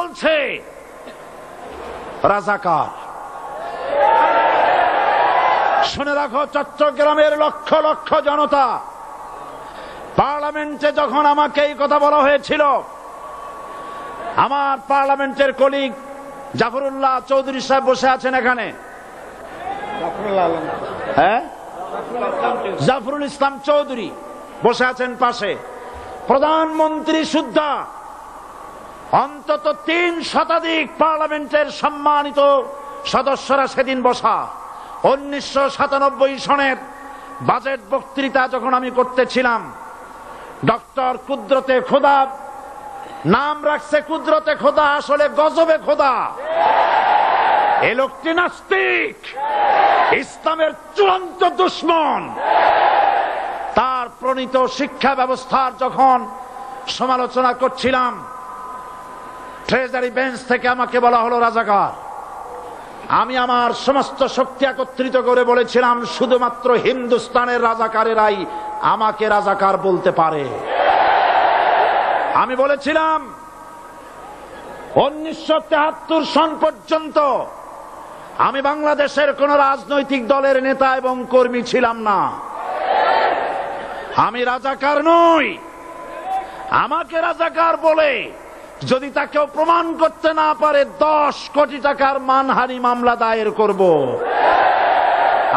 বলছে রাজাকার। শুনে রাখো চট্টগ্রামের লক্ষ লক্ষ জনতা, পার্লামেন্টে যখন আমাকে এই কথা বলা হয়েছিল, আমার পার্লামেন্টের কলিগ জাফরুল্লাহ চৌধুরী সাহেব বসে আছেন এখানে, হ্যাঁ, জাফরুল ইসলাম চৌধুরী বসে আছেন পাশে, প্রধানমন্ত্রী সুদ্ধা, অন্তত 3 শতাধিক পার্লামেন্টের সম্মানিত সদস্যরা সেদিন বসা। 1997 সনের বাজেট বক্তৃতা যখন আমি করতেছিলাম, ডক্টর কুদরতে খোদা, নাম রাখছে কুদরতে খোদা, আসলে গজবে খোদা। এ লোকটি নাস্তিক, ইসলামের চূড়ান্ত দুশমন। তার প্রণীত শিক্ষা ব্যবস্থার যখন সমালোচনা করছিলাম, ট্রেজারি বেঞ্চ থেকে আমাকে বলা হলো রাজাকার। আমি আমার সমস্ত শক্তি একত্রিত করে বলেছিলাম, শুধুমাত্র হিন্দুস্তানের রাজাকারেরাই আমাকে রাজাকার বলতে পারে। আমি বলেছিলাম 1973 সন পর্যন্ত আমি বাংলাদেশের কোন রাজনৈতিক দলের নেতা এবং কর্মী ছিলাম না। আমি রাজাকার নই। আমাকে রাজাকার বলে যদি তাকেও প্রমাণ করতে না পারে, 10 কোটি টাকার মানহানি মামলা দায়ের করব।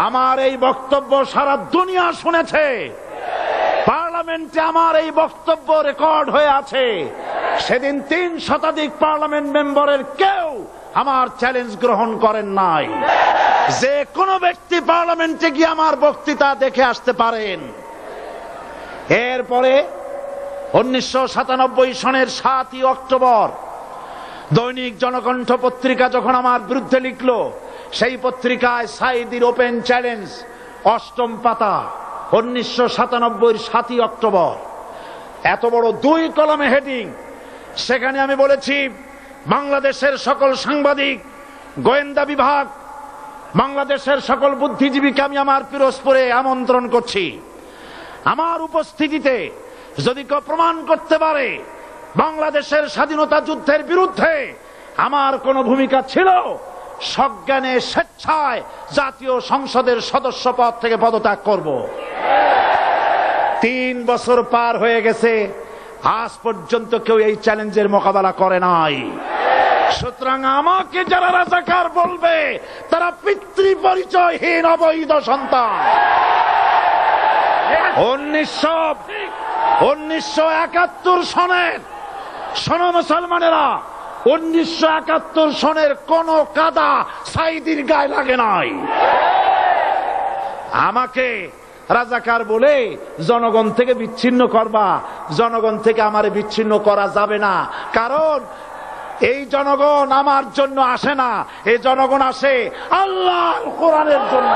আমার এই বক্তব্য সারা দুনিয়া শুনেছে। পার্লামেন্টে আমার এই বক্তব্য রেকর্ড হয়ে আছে। সেদিন 3 শতাধিক পার্লামেন্ট মেম্বারের কেউ আমার চ্যালেঞ্জ গ্রহণ করেন নাই। যে কোনো ব্যক্তি পার্লামেন্টে গিয়ে আমার বক্তৃতা দেখে আসতে পারেন। এরপরে 1997 সনের 7 অক্টোবর দৈনিক জনকণ্ঠ পত্রিকা যখন আমার বিরুদ্ধে লিখল, সেই পত্রিকায় সাইদির ওপেন চ্যালেঞ্জ 8ম পাতা, 1997 7 অক্টোবর, এত বড় 2 কলমে হেডিং। সেখানে আমি বলেছি, বাংলাদেশের সকল সাংবাদিক, গোয়েন্দা বিভাগ, বাংলাদেশের সকল বুদ্ধিজীবীকে আমি আমার পিরোজপুরে আমন্ত্রণ করছি। আমার উপস্থিতিতে যদি কেউ প্রমাণ করতে পারে বাংলাদেশের স্বাধীনতা যুদ্ধের বিরুদ্ধে আমার কোন ভূমিকা ছিল, সজ্ঞানে স্বেচ্ছায় জাতীয় সংসদের সদস্য পদ থেকে পদত্যাগ করব। 3 বছর পার হয়ে গেছে, আজ পর্যন্ত কেউ এই চ্যালেঞ্জের মোকাবেলা করে নাই। সুতরাং আমাকে যারা রাজাকার বলবে, তারা পিতৃ পরিচয়হীন অবৈধ সন্তান। 1971 সনের, শোনো মুসলমানেরা, 1971 সনের কোন কাদা সাইদির গায়ে লাগে নাই। আমাকে রাজাকার বলে জনগণ থেকে বিচ্ছিন্ন করবা, জনগণ থেকে আমারে বিচ্ছিন্ন করা যাবে না। কারণ এই জনগণ আমার জন্য আসে না, এই জনগণ আসে আল্লাহর কোরআনের জন্য।